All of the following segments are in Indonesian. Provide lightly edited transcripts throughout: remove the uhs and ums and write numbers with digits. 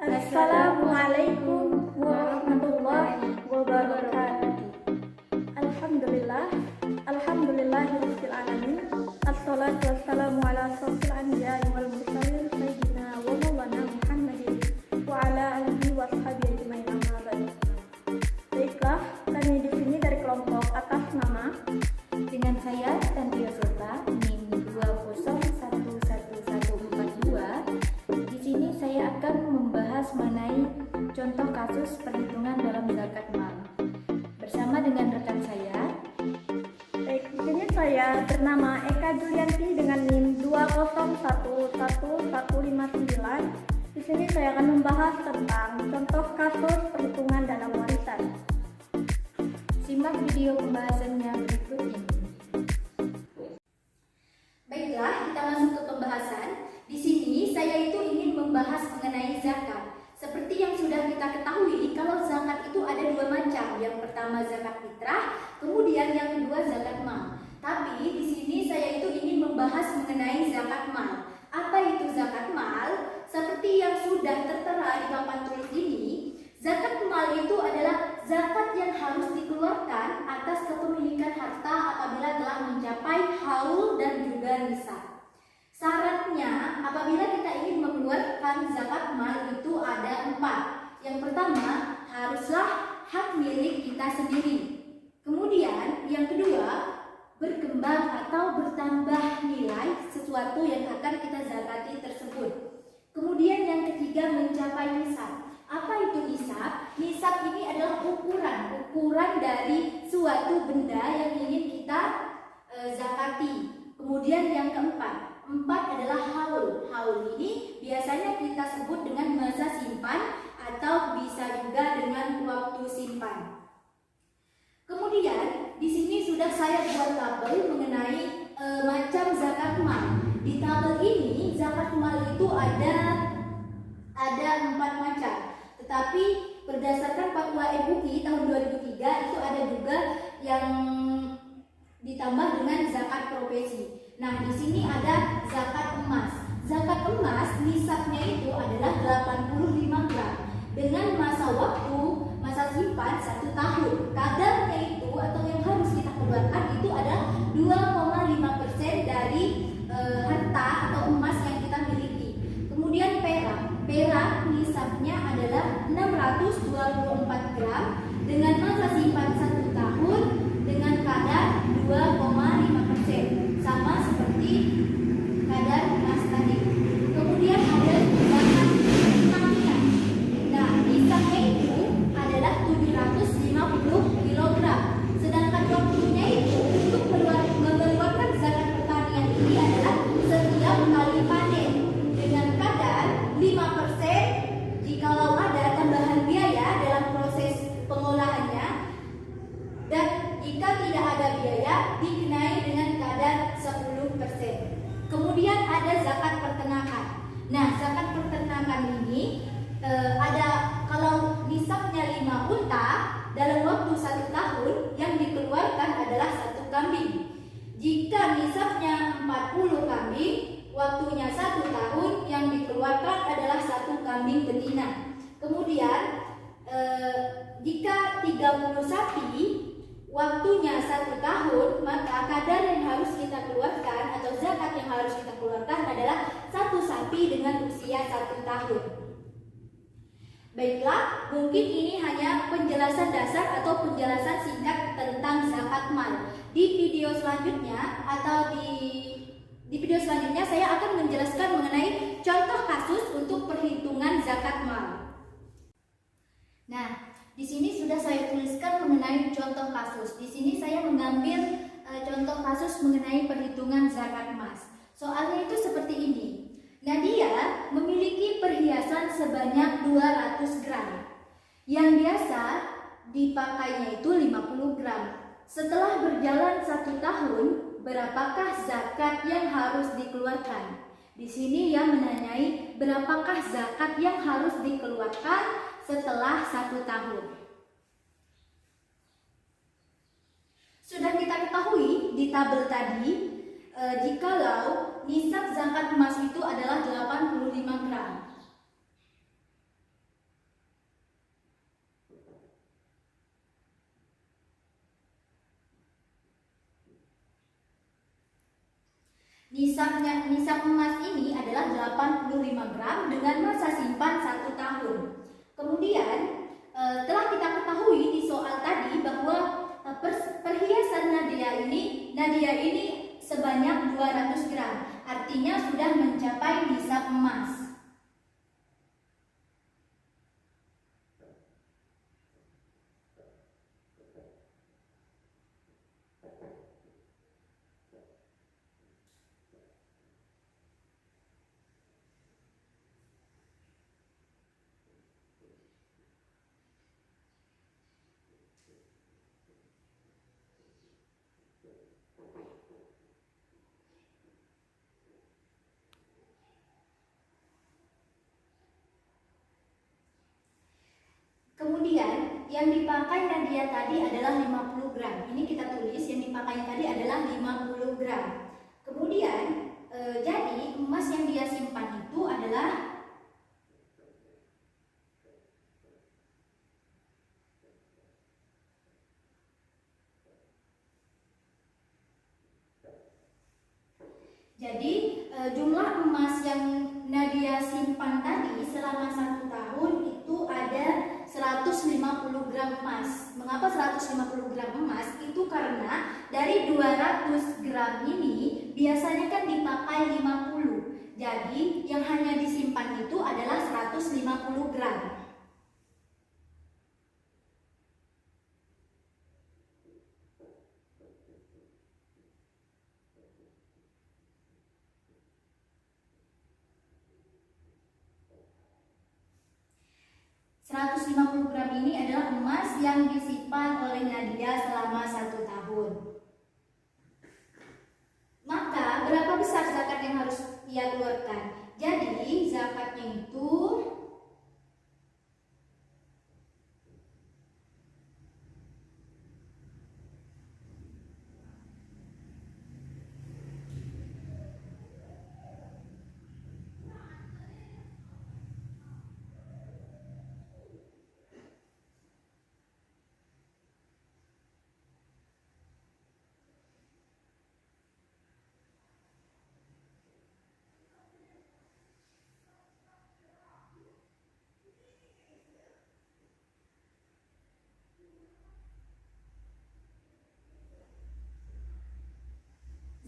Assalamualaikum warahmatullahi wabarakatuh. Alhamdulillahirabbil alamin. Assalatu wassalamu ala asyrofil anbiya'i wal mursalin sayyidina wa maulana Muhammadin wa ala alihi wa sahbihi ajmain amma ba'du. Baiklah, kami di sini dari kelompok atas nama dengan saya Tantria Sulta NIM 20111142. Di sini saya akan membahas mengenai contoh kasus perhitungan dalam zakat mal bersama dengan rekan saya. Baik, di sini saya bernama Eka Julianti dengan NIM 2011159. Di sini saya akan membahas tentang contoh kasus perhitungan dalam warisan. Simak video pembahasannya berikut ini. Baiklah, kita masuk ke pembahasan. Di sini saya itu ingin membahas mengenai zakat. Seperti yang sudah kita ketahui, kalau zakat itu ada dua macam. Yang pertama zakat fitrah, kemudian yang kedua zakat mal. Tapi di sini saya itu ingin membahas mengenai zakat mal. Apa itu zakat mal? Seperti yang sudah tertera di papan tulis ini, zakat mal itu adalah zakat yang harus dikeluarkan atas kepemilikan harta apabila telah mencapai haul dan juga nisab. Syaratnya apabila kita ingin mengeluarkan zakat mal itu ada 4. Yang pertama, haruslah hak milik kita sendiri. Kemudian yang kedua, berkembang atau bertambah nilai sesuatu yang akan kita zakati tersebut. Kemudian yang ketiga, mencapai nisab. Apa itu nisab? Nisab ini adalah ukuran dari suatu benda yang ingin kita zakati. Kemudian yang keempat adalah haul. Haul ini biasanya kita sebut dengan masa simpan atau bisa juga dengan waktu simpan. Kemudian di sini sudah saya buat tabel mengenai macam zakat mal. Di tabel ini zakat mal itu ada 4 macam. Tetapi berdasarkan Fatwa MUI tahun 2003 itu ada juga yang ditambah dengan zakat profesi. Nah, di sini ada zakat emas. Zakat emas nisabnya itu adalah 85 gram dengan masa simpan 1 tahun. Kadarnya itu atau yang harus kita keluarkan itu adalah 2,5% dari harta atau emas yang kita miliki. Kemudian perak nisabnya adalah 624 gram dengan masa simpan 1 tahun dengan kadar 2,5%, sama seperti kadar emas tadi. Kemudian ada zakat tanah. Nah, nisabnya itu adalah 750 kg. Sedangkan waktunya itu untuk mengeluarkan zakat pertanian ini adalah setiap kali panen dengan kadar 5% jikalau ada tambahan biaya dalam proses pengolahannya, dan jika tidak ada biaya dikenai dengan kadar 10%. Kemudian ada zakat peternakan. Nah, zakat peternakan ini ada kalau nisabnya 5 unta dalam waktu 1 tahun yang dikeluarkan adalah 1 kambing. Jika nisabnya 40 kambing, waktunya 1 tahun yang dikeluarkan adalah 1 kambing betina. Kemudian jika 30 sapi, waktunya 1 tahun, maka kadar yang harus kita keluarkan atau zakat yang harus kita keluarkan adalah 1 sapi dengan usia 1 tahun. Baiklah, mungkin ini hanya penjelasan dasar atau penjelasan singkat tentang zakat mal. Di video selanjutnya saya akan menjelaskan mengenai contoh kasus untuk perhitungan zakat mal. Nah, di sini sudah saya tuliskan mengenai contoh kasus. Di sini saya mengambil contoh kasus mengenai perhitungan zakat emas. Soalnya itu seperti ini. Nadia memiliki perhiasan sebanyak 200 gram. Yang biasa dipakainya itu 50 gram. Setelah berjalan 1 tahun, berapakah zakat yang harus dikeluarkan? Di sini ia menanyai berapakah zakat yang harus dikeluarkan setelah 1 tahun. Sudah kita ketahui di tabel tadi, jikalau nisab zakat emas itu adalah 85 gram. Nisab emas ini adalah 85 gram dengan masa simpan 1 tahun. Kemudian telah kita ketahui di soal tadi bahwa perhiasan Nadia ini sebanyak 200 gram. Artinya sudah mencapai nisab emas. Kemudian yang dipakai Nadia tadi adalah 50 gram. Ini kita tulis yang dipakai tadi adalah 50 gram. Kemudian jadi emas yang dia simpan itu adalah jumlah emas yang Nadia simpan tadi selama 1 tahun itu ada 150 gram emas. Mengapa 150 gram emas? Itu karena dari 200 gram ini biasanya kan dipakai 50. Jadi yang hanya disimpan itu adalah 150 gram. Gram ini adalah emas yang disimpan oleh Nadia selama 1 tahun. Maka berapa besar zakat yang harus ia keluarkan? Jadi zakatnya itu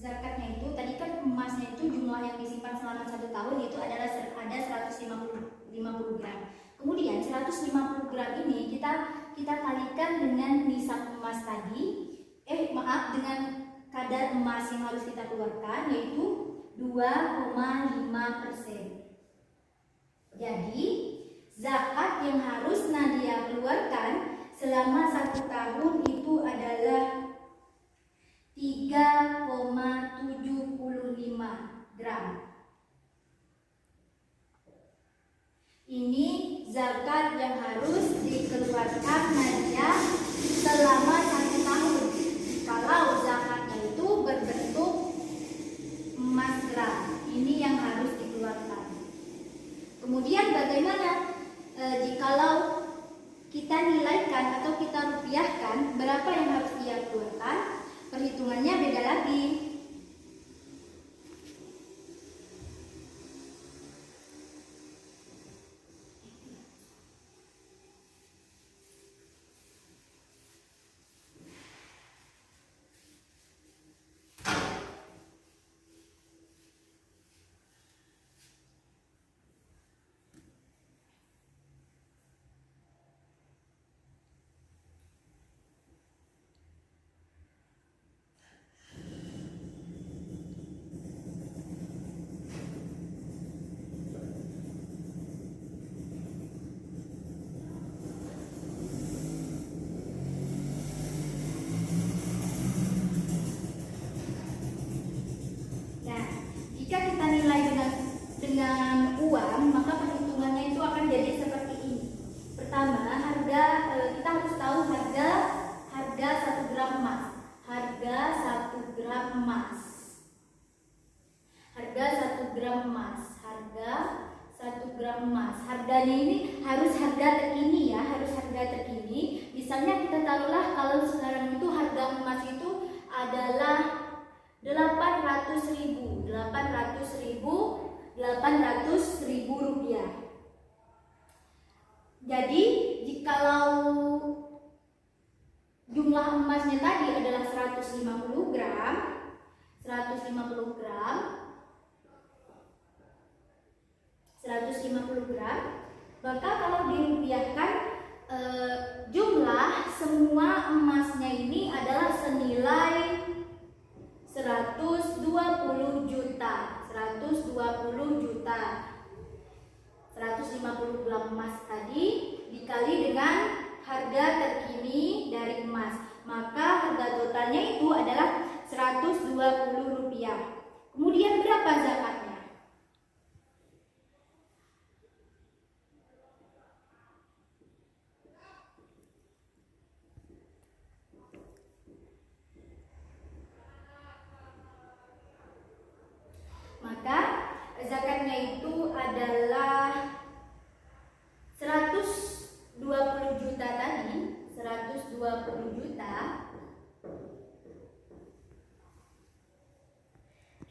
zakatnya itu tadi kan emasnya itu jumlah yang disimpan selama 1 tahun itu adalah ada 150 gram. Kemudian 150 gram ini kita kalikan dengan nisab emas tadi. Dengan kadar emas yang harus kita keluarkan yaitu 2,5%. Jadi zakat yang harus Nadia keluarkan selama 1 tahun itu adalah 3,75 gram. Ini zakat yang harus dikeluarkan Nadia selama 1 tahun. Kalau zakatnya itu berbentuk emas gram, ini yang harus dikeluarkan. Kemudian bagaimana jikalau kita nilaikan atau kita rupiahkan, berapa yang harus dia keluarkan? Perhitungannya beda lagi. Jika kita nilai dengan uang, maka perhitungannya itu akan jadi seperti ini. Pertama, kita harus tahu harga 1 gram emas. Harga 1 gram emas. Harga 1 gram emas. Harga 1 gram emas. Harganya ini harus harga terkini ya, harus harga terkini. Misalnya kita taruhlah kalau sekarang itu harga emas itu adalah 800.000 rupiah. Jadi jikalau jumlah emasnya tadi adalah 150 gram, maka kalau dirupiahkan jumlah semua emasnya ini adalah senilai 120 juta. 150 gram emas tadi dikali dengan harga terkini dari emas, maka harga totalnya itu adalah 120 rupiah. Kemudian berapa zakatnya? Maka zakatnya itu adalah 120 juta tadi, 120 juta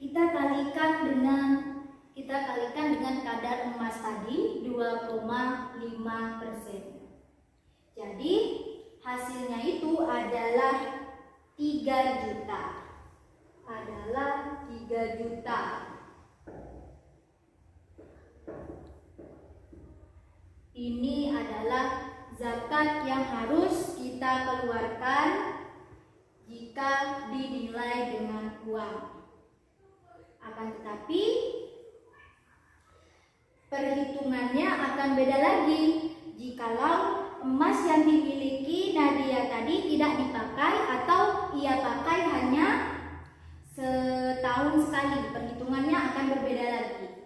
kita kalikan dengan kadar emas tadi 2,5%. Jadi hasilnya itu adalah 3 juta. Ini adalah zakat yang harus kita keluarkan jika dinilai dengan uang. Akan tetapi perhitungannya akan beda lagi jikalau emas yang dimiliki Nadia tadi tidak dipakai atau ia pakai hanya setahun sekali. Perhitungannya akan berbeda lagi.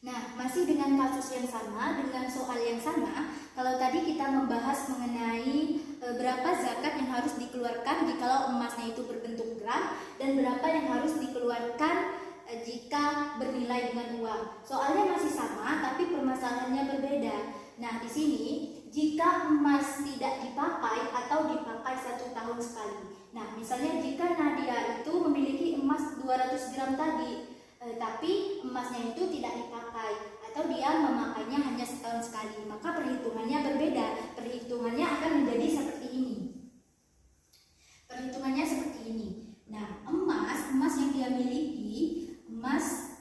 Nah, masih dengan kasus yang sama, dengan soal yang sama. Kalau tadi kita membahas mengenai berapa zakat yang harus dikeluarkan jikalau emasnya itu berbentuk gram, dan berapa yang harus dikeluarkan jika bernilai dengan uang. Soalnya masih sama, tapi permasalahannya berbeda. Nah, di sini jika emas tidak dipakai atau dipakai 1 tahun sekali. Nah, misalnya jika Nadia itu memiliki emas 200 gram tadi, tapi emasnya itu tidak dipakai atau dia memakainya hanya setahun sekali, maka perhitungannya berbeda. Perhitungannya akan menjadi seperti ini. Nah, emas yang dia miliki, emas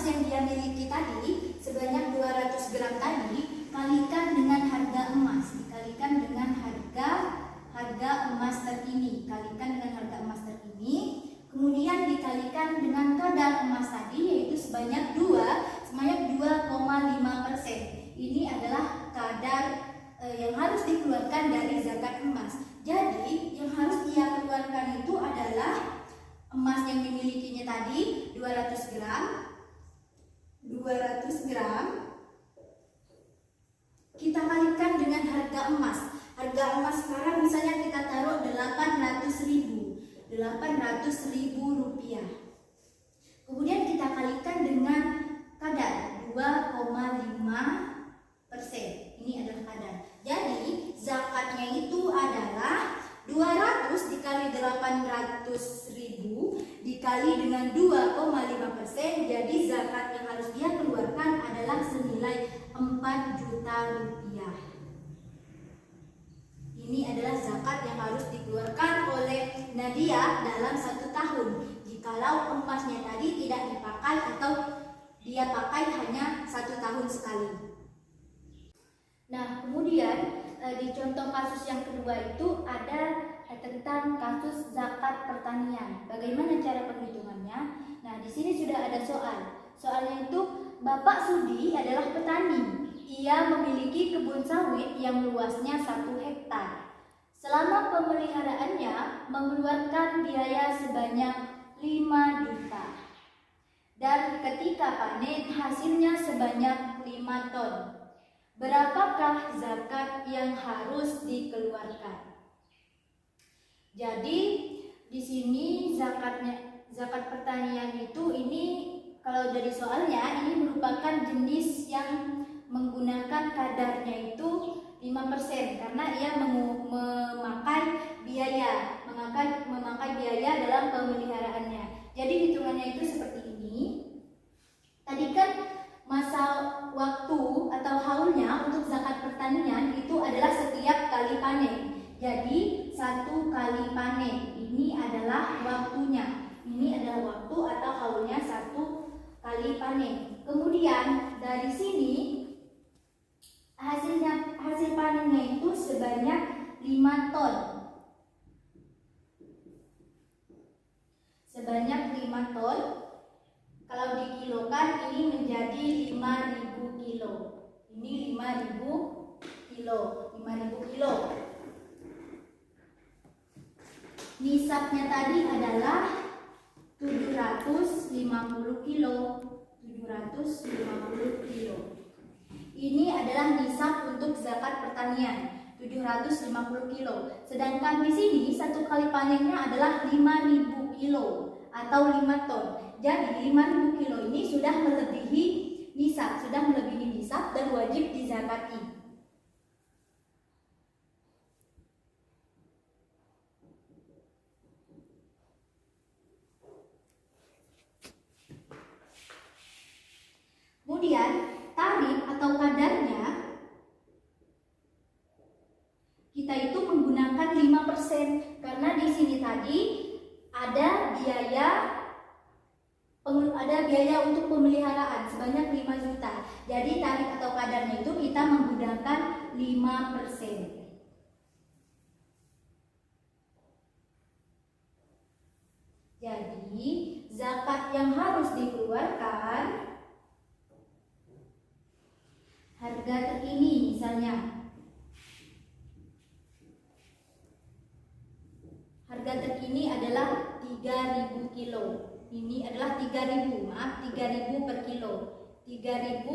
yang dia miliki tadi sebanyak 200 gram tadi kalikan dengan harga emas, dikalikan dengan harga emas terkini, kemudian dikalikan dengan kadar emas tadi yaitu sebanyak 2,5%. Ini adalah kadar yang harus dikeluarkan dari zakat emas. Jadi yang harus dia keluarkan itu adalah emas yang dimilikinya tadi 200 gram kita kalikan dengan harga emas. Harga emas sekarang misalnya kita taruh 800.000 rupiah. Kemudian kita kalikan dengan kadar 2,5%. Ini adalah kadar. Jadi zakatnya itu adalah 200 dikali 800.000 dikali dengan 2,5%. Jadi zakat yang harus dia keluarkan adalah senilai 4 juta rupiah. Ini adalah zakat yang harus dikeluarkan oleh Nadia dalam 1 tahun. Jikalau emasnya tadi tidak dipakai atau dia pakai hanya 1 tahun sekali. Nah, kemudian di contoh kasus yang kedua itu ada tentang kasus zakat pertanian. Bagaimana cara perhitungannya? Nah, di sini sudah ada soal. Soalnya itu Bapak Sudi adalah petani. Ia memiliki kebun sawit yang luasnya 1 hektar. Selama pemeliharaannya mengeluarkan biaya sebanyak 5 juta. Dan ketika panen hasilnya sebanyak 5 ton. Berapakah zakat yang harus dikeluarkan? Jadi di sini zakat pertanian itu ini kalau dari soalnya ini merupakan jenis yang menggunakan kadarnya itu 5% karena ia memakai biaya dalam pemeliharaannya. Jadi hitungannya itu seperti ini. Tadi kan masa waktu atau haulnya untuk zakat pertanian itu adalah setiap kali panen. Jadi 1 kali panen ini adalah waktunya. Ini adalah waktu atau haulnya 1 kali panen. Kemudian dari sini hasil panennya itu sebanyak 5 ton. Sebanyak 5 ton. Kalau dikilokan ini menjadi 5.000 kilo. Ini 5.000 kilo. 5.000 kilo. Nisabnya tadi adalah 750 kilo. 750 kilo. Ini adalah nisab untuk zakat pertanian, 750 kilo. Sedangkan di sini 1 kali panennya adalah 5.000 kilo atau 5 ton. Jadi 5.000 kilo ini sudah melebihi nisab dan wajib dizakati. Kemudian tarif atau kadarnya kita itu menggunakan 5% karena di sini tadi ada biaya untuk pemeliharaan sebanyak 5 juta. Jadi tarif atau kadarnya itu kita menggunakan 5%. Jadi zakat yang harus dikeluarkan harga terkini misalnya. Harga terkini adalah 3.000 kilo. Ini adalah 3.000 per kilo. 3.000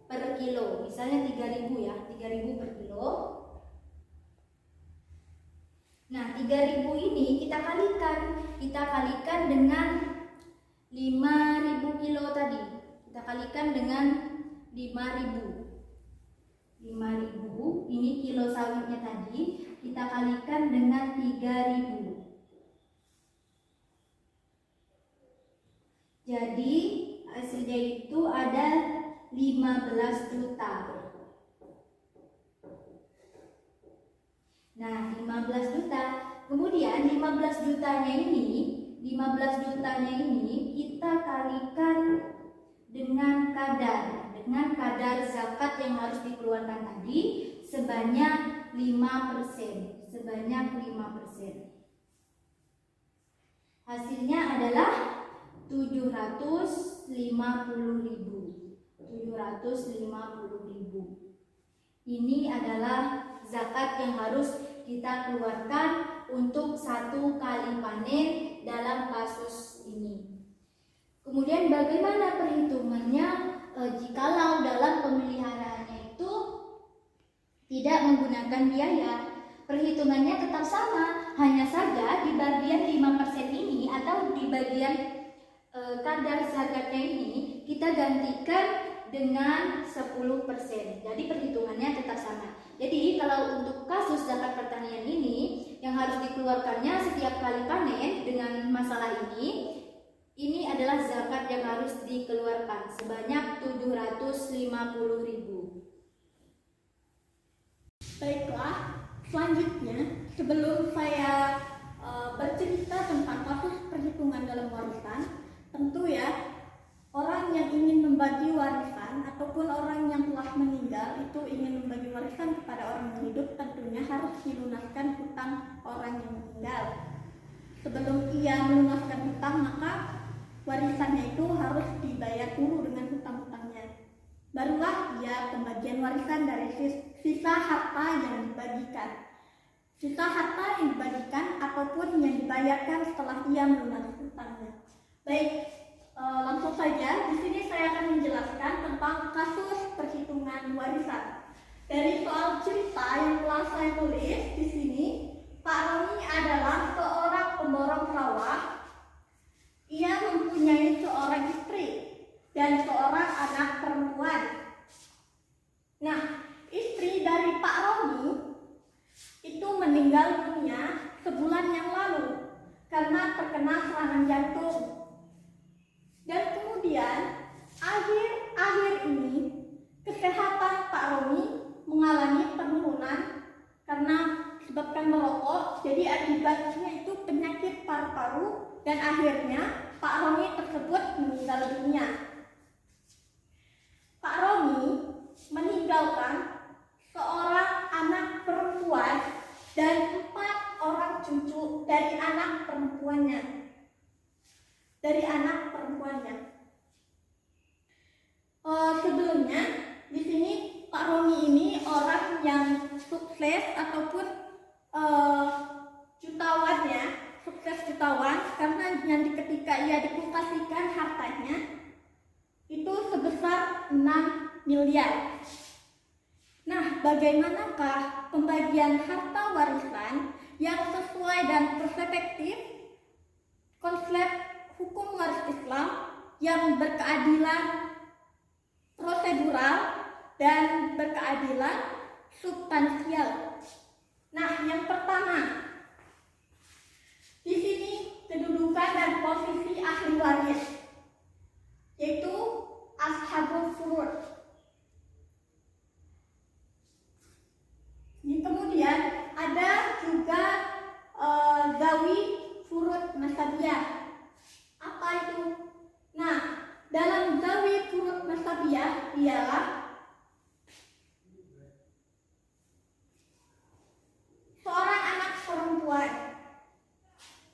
per kilo. Misalnya 3.000 ya, 3.000 per kilo. Nah, 3.000 ini kita kalikan dengan 5.000 kilo tadi. Kita kalikan dengan 5.000. 5.000 ini kilo sawitnya tadi kita kalikan dengan 3.000. Jadi hasilnya itu ada 15 juta. Nah, 15 juta. Kemudian 15 jutanya ini kita kalikan dengan kadar zakat yang harus dikeluarkan tadi sebanyak 5%. Hasilnya adalah 750.000. Ini adalah zakat yang harus kita keluarkan untuk 1 kali panen dalam kasus ini. Kemudian bagaimana perhitungannya jikalau dalam pemeliharaannya itu tidak menggunakan biaya? Perhitungannya tetap sama, hanya saja di bagian 5% ini atau di bagian kadar zakatnya ini kita gantikan dengan 10%. Jadi perhitungannya tetap sama. Jadi kalau untuk kasus zakat pertanian ini yang harus dikeluarkannya setiap kali panen dengan masalah ini adalah zakat yang harus dikeluarkan sebanyak 750.000. Baiklah, selanjutnya sebelum saya bercerita tentang kasus perhitungan dalam warisan, tentu ya orang yang ingin membagi warisan ataupun orang yang telah meninggal itu ingin membagi warisan kepada orang yang hidup, tentunya harus dilunaskan hutang orang yang meninggal. Sebelum ia melunaskan hutang, maka warisannya itu harus dibayar dulu dengan hutang-hutangnya. Barulah ia pembagian warisan dari sisa harta yang dibagikan. Sisa harta yang dibagikan ataupun yang dibayarkan setelah ia melunasi hutangnya. Baik, langsung saja di sini saya akan menjelaskan tentang kasus perhitungan warisan. Dari soal cerita yang telah saya tulis di sini, Pak Roni adalah seorang pemborong sawah. Ia mempunyai seorang istri. meninggal dunia sebulan yang lalu karena terkena serangan jantung. Dan kemudian akhir-akhir ini kesehatan Pak Romi mengalami penurunan karena disebabkan merokok. Jadi akibatnya itu penyakit paru-paru dan akhirnya Pak Romi tersebut meninggal dunia. Pak Romi meninggalkan seorang anak perempuan dan 4 orang cucu dari anak perempuannya. Sebelumnya di sini Pak Romi ini orang yang sukses ataupun sukses jutawan karena ketika ia dikupasikan hartanya itu sebesar 6 miliar. Nah, bagaimanakah pembagian harta warisan yang sesuai dan perspektif konsep hukum waris Islam yang berkeadilan prosedural dan berkeadilan substansial? Nah, yang pertama, di sini kedudukan dan posisi ahli waris, yaitu ashabul furud. Kemudian ada juga zawi furud nasabiyah. Apa itu? Nah, dalam zawi furud nasabiyah ialah seorang anak perempuan,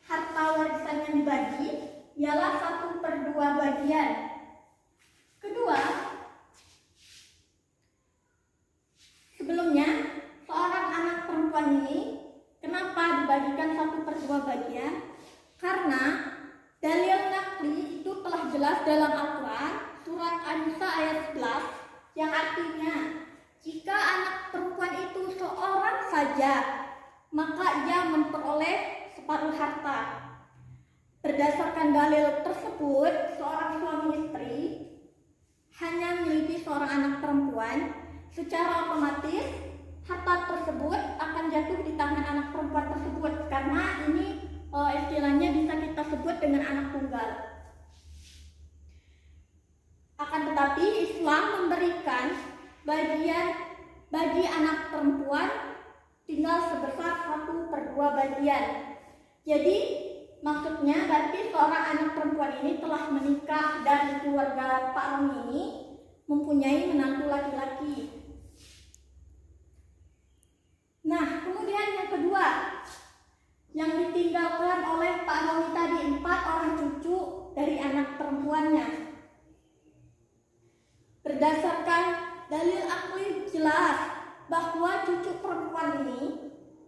harta warisan yang dibagi ialah 1/2 bagian. Kedua, sebelumnya seorang anak perempuan ini kenapa dibagikan 1/2 bagian? Karena dalil nakli itu telah jelas dalam Al-Quran surat An-Nisa ayat 11 yang artinya jika anak perempuan itu seorang saja maka ia memperoleh separuh harta. Berdasarkan dalil tersebut, seorang suami istri hanya memiliki seorang anak perempuan, secara otomatis harta tersebut akan jatuh di tangan anak perempuan tersebut karena ini istilahnya bisa kita sebut dengan anak tunggal. Akan tetapi Islam memberikan bagian bagi anak perempuan tinggal sebesar 1/2 bagian. Jadi maksudnya berarti seorang anak perempuan ini telah menikah dan keluarga Pak Romi ini mempunyai menantu laki-laki. Nah, kemudian yang kedua yang ditinggalkan oleh Pak Romi tadi 4 orang cucu dari anak perempuannya. Berdasarkan dalil akli jelas bahwa cucu perempuan ini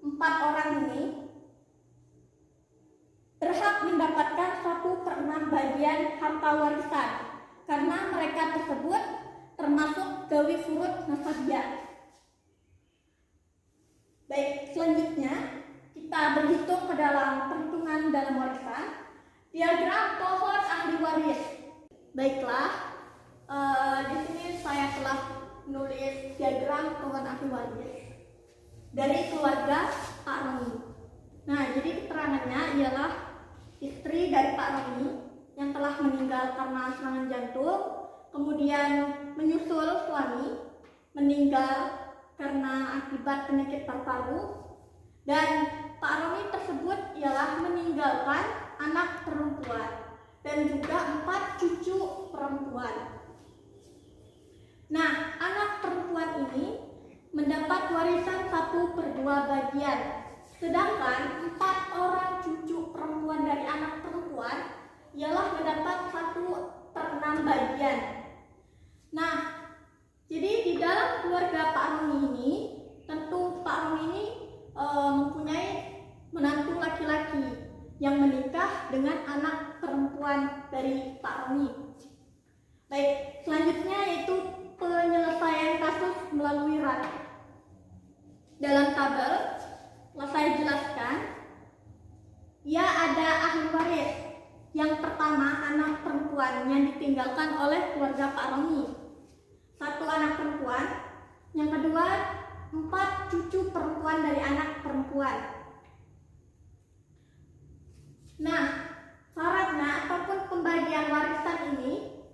4 orang ini berhak mendapatkan 1/6 bagian harta warisan karena mereka tersebut termasuk zawi furud nasabiyah. Baik, selanjutnya kita berhitung ke dalam perhitungan dalam warisan. Diagram pohon ahli waris. Baiklah, di sini saya telah menulis diagram pohon ahli waris dari keluarga Pak Romi. Nah, jadi keterangannya ialah istri dari Pak Romi yang telah meninggal karena serangan jantung, kemudian menyusul suami meninggal karena akibat penyakit paru-paru, dan Pak Romi tersebut ialah meninggalkan anak perempuan dan juga 4 cucu perempuan. Nah, anak perempuan ini mendapat warisan 1/2 bagian, sedangkan 4 orang cucu perempuan dari anak perempuan ialah mendapat 1/6 bagian. Nah, jadi di dalam keluarga Pak Romi ini, tentu Pak Romi ini mempunyai menantu laki-laki yang menikah dengan anak perempuan dari Pak Romi. Baik, selanjutnya yaitu penyelesaian kasus melalui RAT. Dalam tabel telah saya jelaskan, ya ada ahli waris. Yang pertama, anak perempuan yang ditinggalkan oleh keluarga Pak Romi, 1 anak perempuan. Yang kedua, 4 cucu perempuan dari anak perempuan. Nah, syaratnya ataupun pembagian warisan ini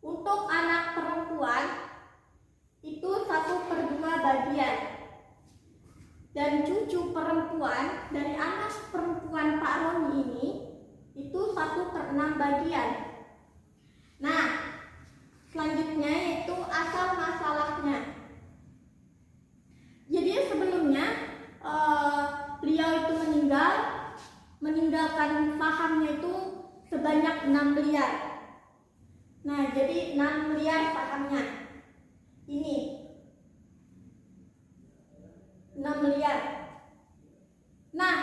untuk anak perempuan itu 1/2 bagian, dan cucu perempuan dari anak perempuan Pak Roni ini itu 1/6 bagian. Nah, selanjutnya yaitu asal masalahnya. Jadi sebelumnya beliau itu meninggalkan sahamnya itu sebanyak 6 miliar. Nah, jadi 6 miliar sahamnya ini 6 miliar. Nah,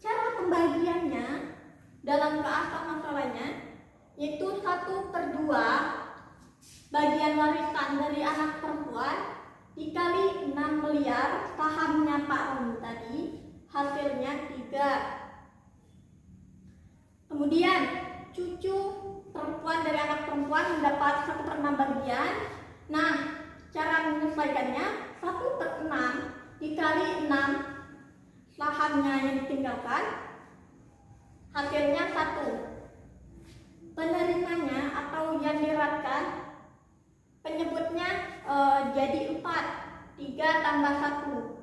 cara pembagiannya dalam keasal masalahnya yaitu 1/2 bagian warisan dari anak perempuan dikali 6 miliar sahamnya Pak Roni tadi, hasilnya 3. Kemudian cucu perempuan dari anak perempuan mendapat 1/6 bagian. Nah, cara menyelesaikannya 1/6 dikali 6 sahamnya yang ditinggalkan, hasilnya 1. Penerimanya atau yang diratkan penyebutnya jadi 4, 3 tambah 1.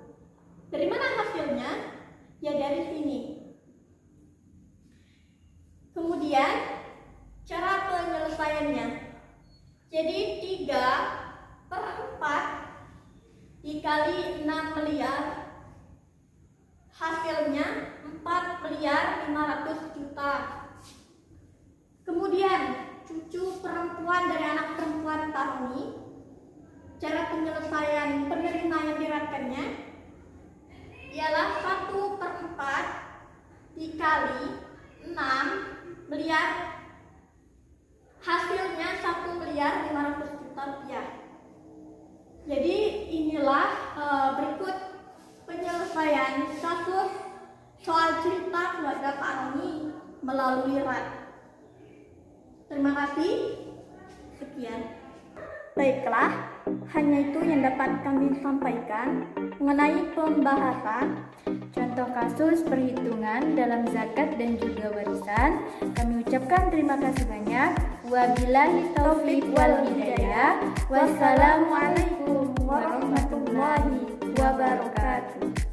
Dari mana hasilnya? Ya dari sini. Kemudian cara penyelesaiannya, jadi 3/4 dikali 6 miliar, hasilnya 4.500.000.000. Kemudian cucu perempuan dari anak perempuan Pak Roni, cara penyelesaian penerima yang diratkannya ialah 1/4 dikali 6 miliar, hasilnya 1.500.000.000 rupiah. Jadi inilah berikut penyelesaian kasus soal cerita keluarga Pak Roni melalui RAT. Terima kasih. Sekian. Baiklah, hanya itu yang dapat kami sampaikan mengenai pembahasan contoh kasus perhitungan dalam zakat dan juga warisan. Kami ucapkan terima kasih banyak. Wabillahi taufiq wal hidayah. Wassalamualaikum warahmatullahi wabarakatuh.